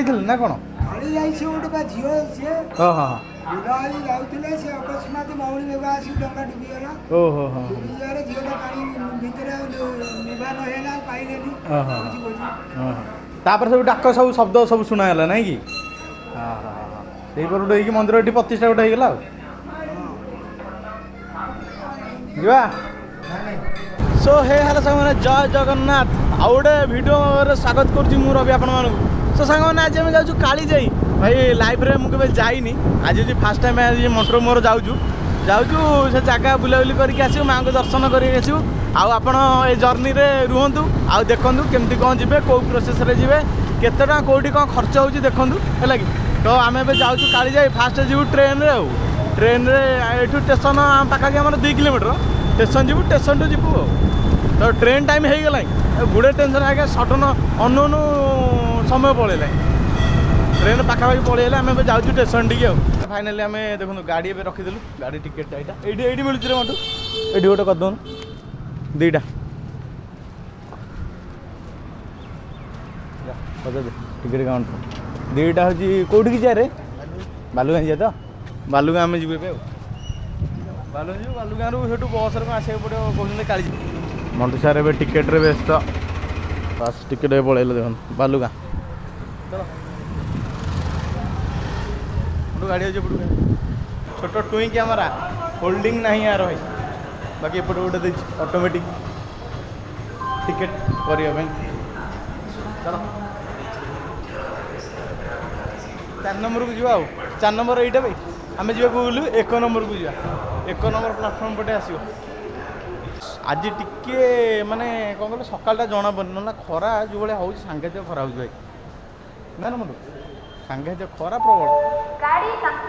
ଯାଇଥିଲେ ନା କ'ଣ? ढली जाई से गोटे बा झियो से ହଁ ହଁ विवाह जाउथिले से अकस्मात मौली बेगा आसी डंगा डुबी गला ओहो ହଁ डुबी जारे झियोटा पानी भितरे निभा न हेला पाइलेनी ହଁ ହଁ बुझी बुझी ହଁ ତାପରେ ସବୁ ଡାକ ସବୁ ଶବ୍ଦ ସବୁ ଶୁଣାଗଲା ନାଇଁ କି? ହଁ ହଁ ହଁ ସେଇପଟେ ଗୋଟେ ହେଇକି ମନ୍ଦିର ଏଠି ପ୍ରତିଷ୍ଠା ଗୋଟେ ହେଇଗଲା ଆଉ ଯିବା। सो हे हेलो सांग मैंने जय जगन्नाथ आउ गोटे भिडियो स्वागत करुँच मु रवि आपण मानू सो सांग मैंने आज आम जाऊँ काली जाई भाई लाइफ रे मुझे जाइनी आज हूँ फास्ट टाइम आज मंटर मोर जाऊँ से जगह बुलाबुली करके आसू माँ को दर्शन करके आसू आपण ए जर्नी रे रुहतु आउ देखूँ केमती कौन जी कौ प्रोसेस रे जी केते टका कौटी कौन खर्च हो देखूँ है कि तो आम ए जाऊँ काली जाई फास्ट जीव ट्रेन रे ट्रेन रे एठू स्टेशन पाखा आम 2 किलोमीटर स्टेशन जीव स्टेशन टू जीवु तो ट्रेन टाइम हो गला गुड़े टेंशन आगे सडन अनोन समय पलैला ट्रेन पाखापाखि पलैला आम जाऊँ स्टेशन टी फाइनाली आम देखो गाड़ी ए रखीदेलु गाड़ी टिकेट ये ये मिलूँ रे मटू ये गोटे करदे 2टा टिकेट काउंटर 2टा हूँ कौटी की जाए बालुगाँ जाए तो बालुगाँ आम जीव ए बालुगाँ जी बालुगाँ रू बस आसक पड़ो कहते काली मंटू सार ए टिकेट रे व्यस्त बस टिकेट पलैल देख बालुगाँ गाड़ी अच्छे छोट टुई कैमेरा होल्डिंग ना यार भाई बाकी एपटे गोटे देख ऑटोमेटिक टिकेट करने चलो 4 नंबर को जावा 4 नंबर यहीटा भाई आम जा बोलू 1 नंबर को जा 1 नंबर प्लाटफर्म पटे आसो आज टिके माने कौन कहल सकालटा जना पड़े ना खरा जो भाई हूँ सांघातिक खरा हो भाई ना ना सांघातिक खरा प्रबल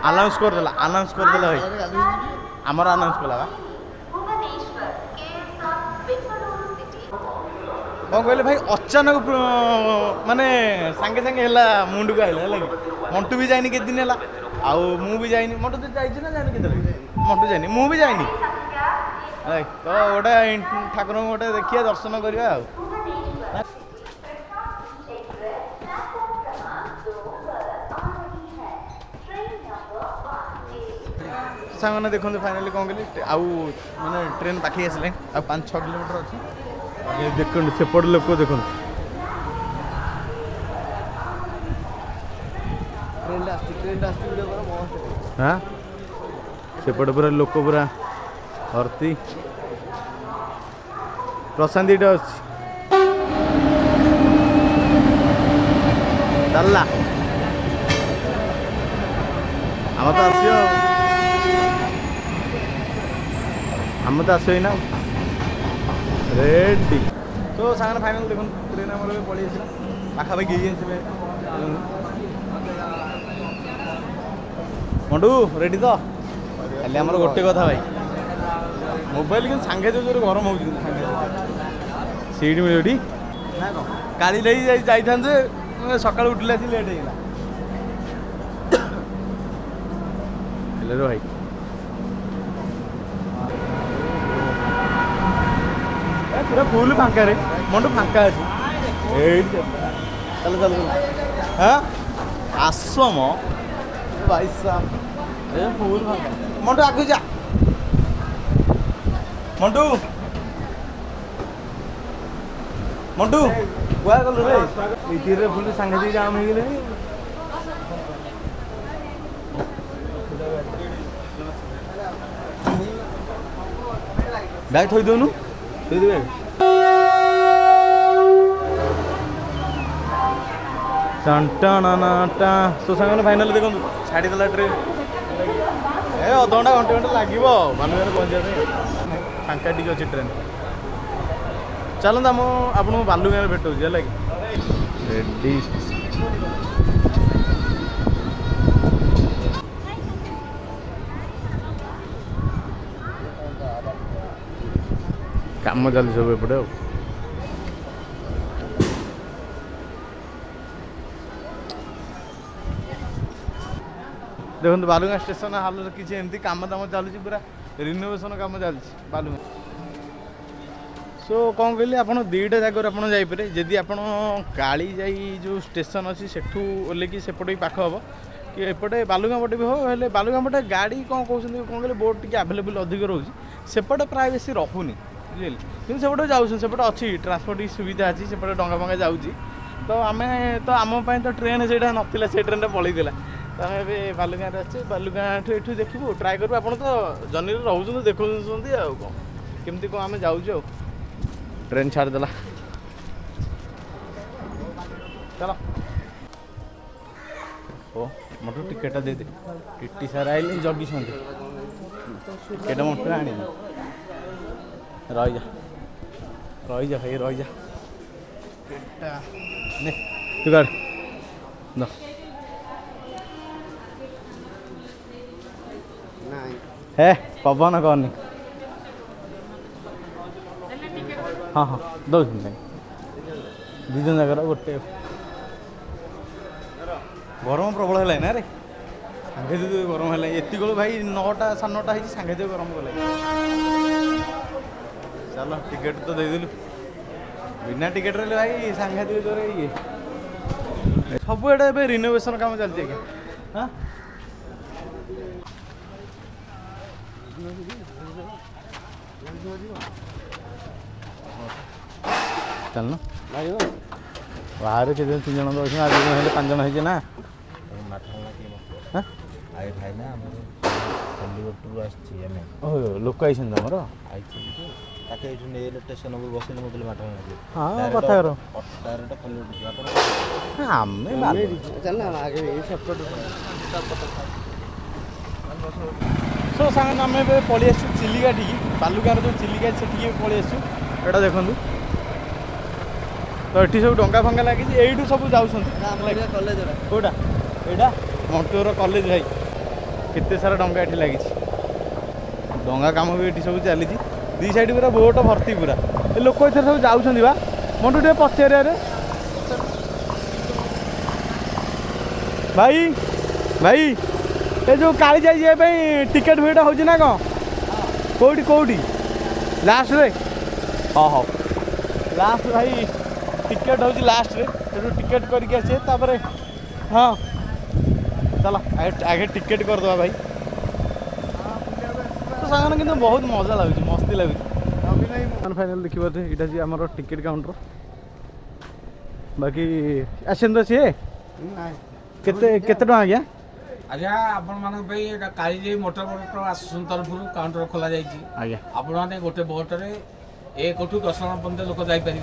अनाउंस करदेला भाई आमर अनाउंस कला कौन कहले भाई अचानक माने सांगे सांगे है मुंड को आइला है मंटू भी जाइनी के दिन है आउ मु भी जाइनी मंटू तो जाइए ना जानी के मंटू जाइनी मु भी जाइनी तो गोटे ठाकुर गोटे देखिए दर्शन करवा सांगने देखते फाइनाली कौन कहली आउ माने ट्रेन पाखे आसले आ 5-6 किलोमीटर अच्छी देखो सेपट लोक देखो हाँ सेपट पूरा लोक पूरा भर्ती प्रशांत ये चलला आम तो आस आम तो आस ना रेडी तो सांगे फाइनाल देखो ट्रेन आम पलि पाखापाखि मंटू रेडी तो खाली आमर गोटे कथा भाई मोबाइल कि सांगे जो गरम हो सीट मिले काली जाइए सका उठिले लेट हो भाई पूरा फुल फांका रे मंटू फांका अच्छे चल चल हाँ आसम भाई साहब फुल फांका मंटू आगु जा मंटू मंटू कुआ गलु रे ये फुल सांगे जाम हो गले बैग थोड़ी दोनों थोड़ी दे टाटा तो सांग फाइनाल देखो छाड़ीदेला ट्रेन ए अधघंटा घंटे लगे बालुगाँ पहुँचा फांका टी अच्छी ट्रेन चलता मुझे बालुगाँ भेटू है रेडी काम चलती सब एपटे देखो बालुगाँ स्टेशन हाल किसी एमती कम दाम चलुची पूरा रिनोवेशन कम चलती बालुगाँ सो कौन कहले आप दुईटा जगह आप जापे जदि आप काली जाई जो स्टेशन अच्छी सेठू ओल्लेकी सेपटे भी पाख हम कि एपटे बालुगाँ पटे भी हो हेल्ले बालुगाँ पटे गाड़ी कौन कहते कौन कहले बोट टी आवेलेबल अधिक रोचे सेपटे प्राय बेसी रखुनी बुझे कि सेपटे जाऊँ सेपटे अच्छी ट्रांसपोर्ट सुविधा अच्छी सेपटे डंगा फंगा जाऊँगी तो आम तो आम तो ट्रेन से नाला से ट्रेन पलैला तो आम ए बालुगाँ अच्छे बालुगाँ एठू देखू ट्राए करूँ आप तो जर्नी रोच देखुं कौन केमती कौन आम जाऊँ ट्रेन छाड़देला चलो ओ मोटू टिकेटा दे दे टीटी सार आइले जगी टिकेट मोटू आनी रही जा भाई रही जा ने तू गाड़ न है पवन करनी हाँ हाँ दो दी जन जगह गोटे गरम प्रबल है ना रे सांगे गरम है ये भाई 9टा 9:30 है सांगे गरम कले चलो टिकेट तो देदेलु बिना टिकेट रे भाई सांगे जोर ये सब एडे रिनोवेशन काम चलती है हाँ चलना बाहर के 3 जन तो आज 5 जन है ना लोक आई आमर स्टेशन बस हाँ कथा सो सांग आम पलि आसु चिलिका टी बालुगाँ जो चिलिका से पलि आसु एटा देखूँ तो ये सब डंगा फंगा लगी यू सब जाऊँ कौटा यहाँ मंटूर कॉलेज भाई केते सारा डंगा ये लगी डंगा काम भी ये सब चली दी साइड पूरा बोट भर्ती पूरा ये लोक इधर सब जाऊँ बा मंटू टे पचारे भाई भाई ये जो काली जाए टिकेट भिड़ हो ना कौन कौटी कौटी लास्ट रे हाँ हाँ लास्ट भाई टिकेट हूँ लास्ट रे टिकेट करके आसे तापर हाँ चलो आगे टिकेट करदे भाई तो सामान किंतु बहुत मजा लगुच मस्ती लगुच फाइनाल देखिए यहाँ आम टिकेट काउंटर बाकी आसन तो सी केते टका आज्ञा आज्ञा आपण काली मोटर बोट आसोसिएशन तरफ काउंटर खोल जाइए आपण गोटे बोटे एक 10 जन पर्यटन लोक जापर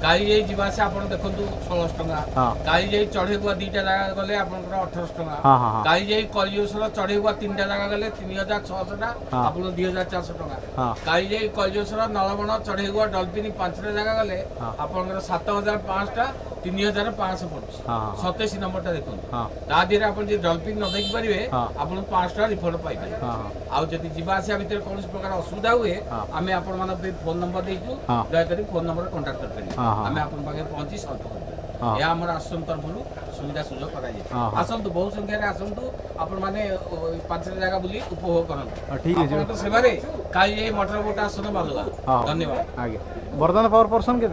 काली जाई जावास आप देखो 1600 टका काली जाई चढ़े गुआ 2टा जगह गले आप 1800 टका काली जाई कलियोसर चढ़े गुआ 3टा जगह गले 3600 टका आप 2400 टका काली जाई कलियोसर नलबण चढ़े गुआ डल्फिन 5टा जगह गले आप 7500 टा 3500 पड़े 27 नंबर देखो तादी आप डल्फिन न देख पारे आप 500 टा रिफंड पाइबे आउ जदि जीवासिया भितर कौन प्रकार असुविधा हुए आम आप फोन नंबर दया फोन नंबर कंटाक्ट करते आम आप पहुंची सल्व कर यह आम आसन तरफ सुविधा सुजोग कर आसतु बहु संख्यार आसतु आपण मैंने 5 जगह बुली उपभोग कर तो सेवारे काली मोटर बोट आसन बालुगाँ धन्यवाद आगे बर्तमान पर पर्सन के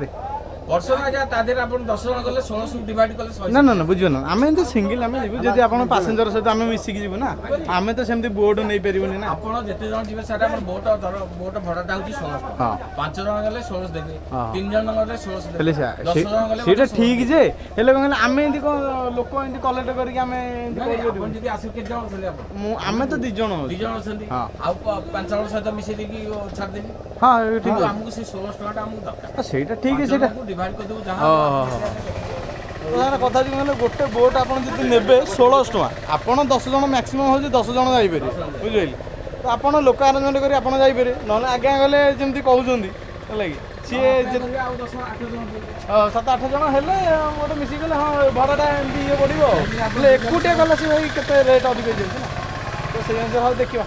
पर्सन आज्ञा तादेर आप 10 जन गले 1600 डिवाइड कले ना ना ना बुझे ना आम एमती सिंगल आम जीव जब आप पैसेंजर सहित आम मिसिकी जीव ना आम तो सेमती बोट नहीं पारे ना आप जिते जन जी सारा बोट बोट भड़ाटा हूँ 1600 5 जन गले 1600 देवे 3 जन गले 1600 देवे 10 जन गले सेटा ठीक जे हेले कौन आम एमती लोक एमती कलेक्ट करके आम जब आस के जन आम तो 2 जन 2 जन आ 5 जन सहित मिसे देकी छाड़ देबी हाँ ठीक हमको से 1600 टका हमको दरकार सेटा ठीक है सेटा डिवाइड कर देबो जहां कथा जी गोटे बोट आप ने 1600 टका आप 10 जन मैक्सीम हूँ 10 जन जापे बुझे तो आप लोक आरेंजमेंट कर जापे ना आज्ञा गले जमी कहते है सी 7-8 जन हेले गोटे मिसिकले हाँ भड़ाटा एमती ये पड़ो एकुटिया गला सी भाई के रेट अधिक हो तो से अनुसार देखा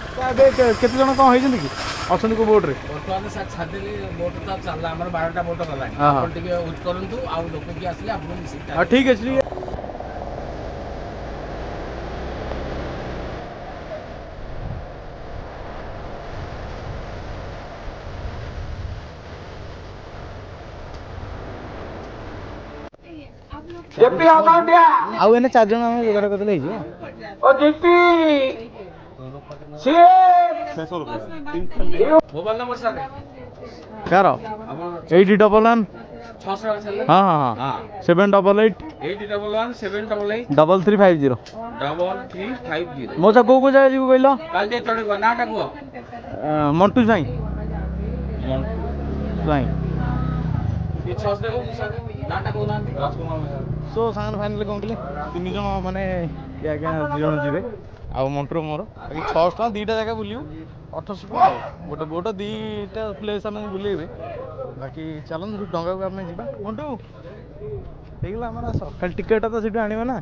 केते जन कौन होती कि अच्छा को बोट रे बर्तमान सर छाड़ी बोट तो चल 12टा बोट गला वेट करूँ आउ लोक किए आसिले आप ठीक है। ଆଉ ଏନେ 4 ଜଣ ଆମେ ଯୋଗାଡ଼ କରିଦେଲେ ହେଇଯିବ। ମୋବାଇଲ ନମ୍ବର ସାର୍ କାର 811 ହଁ ହଁ ହଁ 788 3350 ମଉସା କୋଉ ଜାଗା ଯିବୁ କହିଲ? ନାଁଟା କୁହ। ମଣ୍ଟୁ ସାଇଁ ସାଇଁ ସୋ ସାଙ୍ଗରେ ଫାଇନାଲି କ'ଣ କହିଲେ 3 ଜଣ ମାନେ ଆଜ୍ଞା 2 ଜଣ ଯିବେ ଆଉ ମଣ୍ଟୁର ମୋର 600 ଟଙ୍କା 2ଟା ଜାଗା ବୁଲିବୁ 800 ଟଙ୍କା ଗୋଟେ ବୋଟ 2ଟା ପ୍ଲେସ୍ ଆମେ ବୁଲେଇବେ ବାକି ଚାଲନ୍ତୁ ଡଙ୍ଗାକୁ ଆମେ ଯିବା। ମଣ୍ଟୁ ହେଇଗଲା ଆମର ଆସ ଖାଲି ଟିକେଟ୍ଟା ତ ସେଠୁ ଆଣିବା ନା।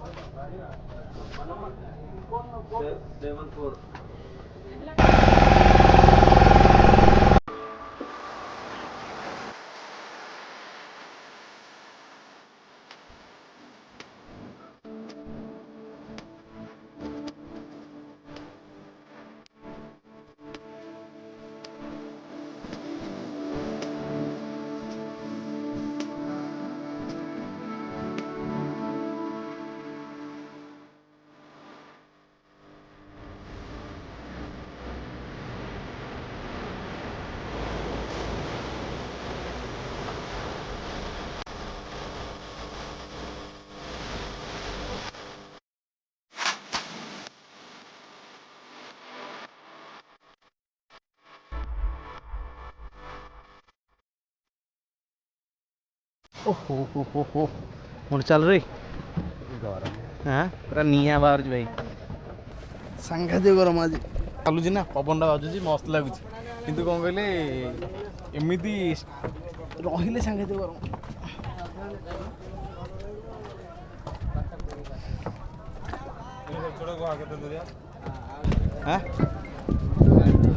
ଓହୋ ହୋ ହୋ ହୋ ମୋର ଚାଲ ରେ ହଁ ପୁରା ନିଆଁ ବାହାରୁଛି ଭାଇ ସାଂଘାତିକ ଗରମ ଆଜି ଚାଲୁଛି ନା ପବନଟା ବାଜୁଛି ମସ୍ତ ଲାଗୁଛି କିନ୍ତୁ କ'ଣ କହିଲେ ଏମିତି ରହିଲେ ସାଂଘାତିକ ଗରମ।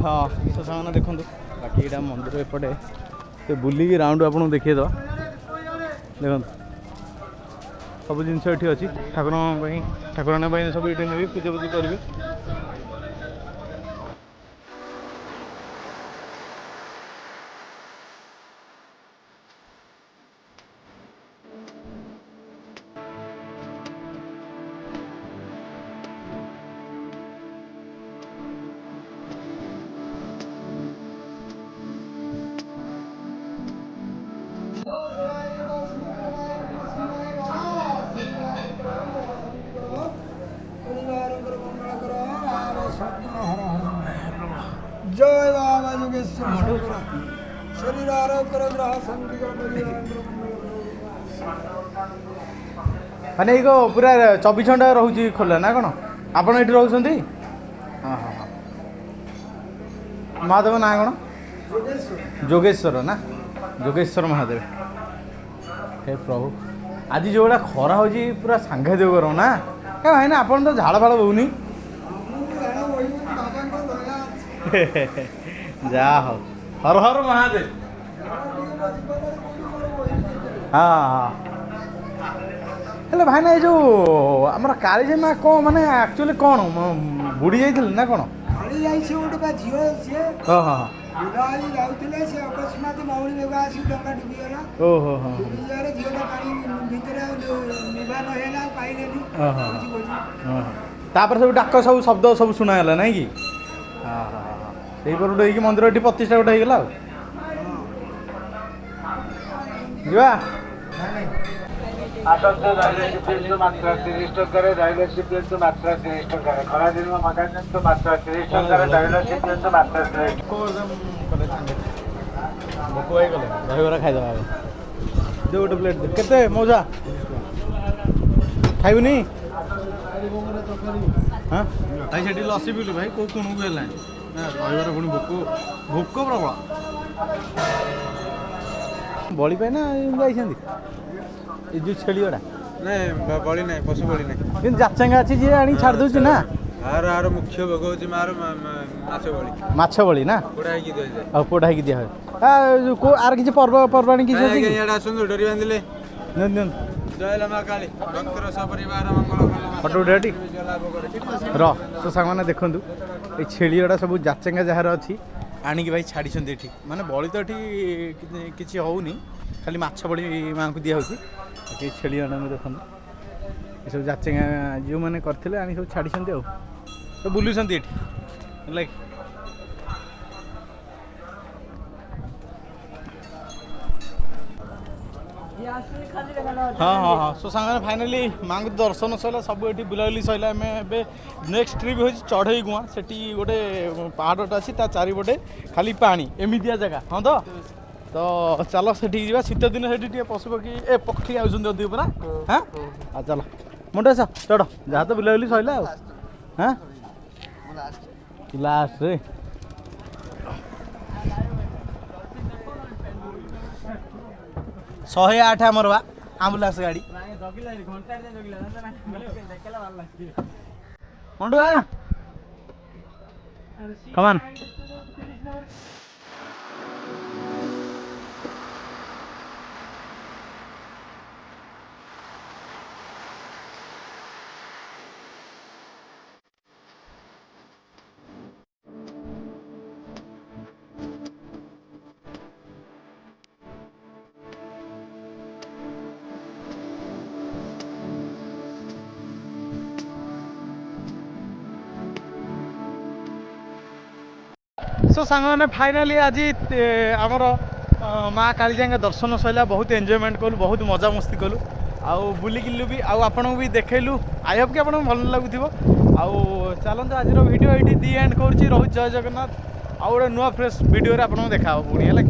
ହଁ ତ ସାଙ୍ଗମାନେ ଦେଖନ୍ତୁ ବାକି ଏଇଟା ମନ୍ଦିର ଏପଟେ ସେ ବୁଲିକି ରାଉଣ୍ଡ ଆପଣଙ୍କୁ ଦେଖେଇଦେବା। ଦେଖନ୍ତୁ ସବୁ ଜିନିଷ ଏଠି ଅଛି ଠାକୁରଙ୍କ ପାଇଁ ଠାକୁରାଣୀଙ୍କ ପାଇଁ ସବୁ ଏଠି ନେବି ପୂଜାପୂଜି କରିବି। जय बाबा योगेश्वर शरीर आरोग्य ग्रह शांति ମାନେ ଏଇ ପୁରା 24 ଘଣ୍ଟା ରହୁଛି ଖୋଲା ନା କ'ଣ? ଆପଣ ଏଠି ରହୁଛନ୍ତି? ହଁ ହଁ ହଁ ମହାଦେବ ନାଁ କ'ଣ? ଯୋଗେଶ୍ୱର ନା ଯୋଗେଶ୍ୱର ମହାଦେବ। ହେ ପ୍ରଭୁ ଆଜି ଯେଉଁଭଳିଆ ଖରା ହେଉଛି ପୁରା ସାଂଘାତିକ ଗରମ ନା ଭାଇନା ଆପଣ ତ ଝାଳ ଫାଳ ବହୁନି। ଯାହା ହଉ ହର ହର ମହାଦେବ। ହଁ ହଁ ହେଲେ ଭାଇନା ଏଇ ଯେଉଁ ଆମର କାଳିଜାଇ ମା କ'ଣ ମାନେ ଆକ୍ଚୁଆଲି କ'ଣ ବୁଡ଼ି ଯାଇଥିଲେ ନା କ'ଣ? କାଳି ଯାଇ ସେ ଗୋଟେ ବା ଝିଅ ସିଏ ହଁ ହଁ ବୁଢ଼ା ହେଇ ଯାଉଥିଲେ ସେ ଅକସ୍ମାତ ମଉଳି ବେଗ ଆସି ଡଙ୍ଗା ଡୁବିଗଲା। ଓହୋ ହଁ ଡୁବିଯିବାରେ ଝିଅଟା ପାଣି ଭିତରେ ନିବାନ ହେଲା ଆଉ ପାଇଲେନି। ତାପରେ ସବୁ ଡାକ ସବୁ ଶବ୍ଦ ସବୁ ଶୁଣାଗଲା ନାଇଁ କି? ହଁ ହଁ ହଁ ସେଇପଟୁ ହେଇକି ମନ୍ଦିର ଏଠି ପ୍ରତିଷ୍ଠା ଗୋଟେ ହେଇଗଲା ଆଉ ଯିବା। ଆସନ୍ତୁ ରାଇଲସି ପ୍ଲେନ୍କୁ ମାତ୍ର 30 ଟଙ୍କାରେ ରାଇଲସି ପ୍ଲେନ୍କୁ ମାତ୍ର 30 ଟଙ୍କାରେ ଖରାଦିନ ମଗାନ୍ତୁ ମାତ୍ର 30 ଟଙ୍କାରେ ରାଇଲସି ପ୍ଲେନ୍କୁ ମାତ୍ର 30 ଭୋକ ହେଇଗଲେ ଦହିବରା ଖାଇଦେବା ଏବେ ଯେ ଗୋଟେ ପ୍ଲେଟ୍ କେତେ ମଉସା ଖାଇବୁନି? ହଁ ଭାଇ ସେଠି ଲସି ପିଇଲୁ ଭାଇ କେଉଁ କୁଣକୁ ହେଲାଣି ନା ଦହିବରା ପୁଣି ଭୋକ ଭୋକ ପ୍ରବଳ ବଳି ପାଇଁ ନା ଏମିତି ଯାଇଛନ୍ତି? ଏ ଯେଉଁ ଛେଳି ଗୁଡ଼ା ନାଇଁ ବଳି ନାହିଁ ପଶୁ ବଳି ନାହିଁ କିନ୍ତୁ ଯାଚେଙ୍ଗା ଅଛି ଯିଏ ଆଣିକି ଛାଡ଼ି ଦେଉଛି ନା। ଆର ମୁଖ୍ୟ ଭୋଗ ହେଉଛି ମାର ମାଛ ବଳି ମାଛ ବଳି ନା ପୋଡ଼ା ହେଇକି ଦିଆଯାଏ। ଆଉ ପୋଡ଼ା ହେଇକି ଦିଆ ହୁଏ। କେଉଁ ଆର କିଛି ପର୍ବପର୍ବାଣି କିଛି ଅଛି କି? ଇଆଡ଼େ ଆସନ୍ତୁ ଡୋରି ବାନ୍ଧିଲେ ନିଅନ୍ତୁ ଜୟ ମା କାଳୀ ଭକ୍ତର ସପରିବାର ମଙ୍ଗଳ ଫଟୋ ଉଠା ଏଠି ର ତ ସାଙ୍ଗମାନେ ଦେଖନ୍ତୁ ଏଇ ଛେଳି ଗୁଡ଼ା ସବୁ ଯାଚେଙ୍ଗା ଯାହାର ଅଛି ଆଣିକି ଭାଇ ଛାଡ଼ିଛନ୍ତି ଏଠି ମାନେ ବଳି ତ ଏଠି କିଛି ହେଉନି ଖାଲି ମାଛ ବଳି ମାଆଙ୍କୁ ଦିଆହେଉଛି। ଛେଳି ମାନଙ୍କୁ ଦେଖନ୍ତୁ ଏସବୁ ଯାଚେଙ୍ଗା ଯେଉଁମାନେ କରିଥିଲେ ଆଣି ସବୁ ଛାଡ଼ିଛନ୍ତି ଆଉ ତ ବୁଲୁଛନ୍ତି ଏଠି ହେଲା କି। ହଁ ହଁ ହଁ ସୋ ସାଙ୍ଗରେ ଫାଇନାଲି ମାଆଙ୍କୁ ଦର୍ଶନ ସରିଲା ସବୁ ଏଠି ବୁଲାବୁଲି ସରିଲା। ଆମେ ଏବେ ନେକ୍ସଟ ଟ୍ରିପ୍ ହେଉଛି ଚଢ଼େଇ ଗୁଆଁ। ସେଠି ଗୋଟେ ପାହାଡ଼ଟା ଅଛି ତା ଚାରିପଟେ ଖାଲି ପାଣି ଏମିତିଆ ଜାଗା ହଁ ତ ଚାଲ ସେଠିକି ଯିବା। ଶୀତ ଦିନ ସେଠି ଟିକେ ପଶୁ ପକ୍ଷୀ ପକ୍ଷୀ ଆଉଛନ୍ତି ଅଧିକ ପୁରା ହଁ ଆଉ ଚାଲ ମୁଣ୍ଡ ଆସ ଚଢ଼ ଯାହା ତ ବୁଲାବୁଲି ସରିଲା ଆଉ ହଁ ଲାଷ୍ଟରେ ଶହେ ଆଠ ଆମର ବା ଆମ୍ବୁଲାନ୍ସ ଗାଡ଼ି ମଣ୍ଡୁଆ କମାନ सो ସାଙ୍ଗମାନେ ଫାଇନାଲି ଆଜି ଆମର ମା କାଳିଜାଇଙ୍କ ଦର୍ଶନ ସରିଲା। ବହୁତ ଏନ୍ଜୟମେଣ୍ଟ କଲୁ, ବହୁତ ମଜାମସ୍ତି କଲୁ ଆଉ ବୁଲିକିଲୁ ବି ଆଉ ଆପଣଙ୍କୁ ବି ଦେଖେଇଲୁ। ଆଇ ହୋପ୍ କି ଆପଣଙ୍କୁ ଭଲ ଲାଗୁଥିବ। ଆଉ ଚାଲନ୍ତୁ ଆଜିର ଭିଡ଼ିଓ ଏଇଠି ଦି ଏଣ୍ଡ କରୁଛି। ରହୁଛି ଜୟ ଜଗନ୍ନାଥ। ଆଉ ଗୋଟେ ନୂଆ ଫ୍ରେଶ୍ ଭିଡ଼ିଓରେ ଆପଣଙ୍କୁ ଦେଖା ହେବ ପୁଣି ହେଲା।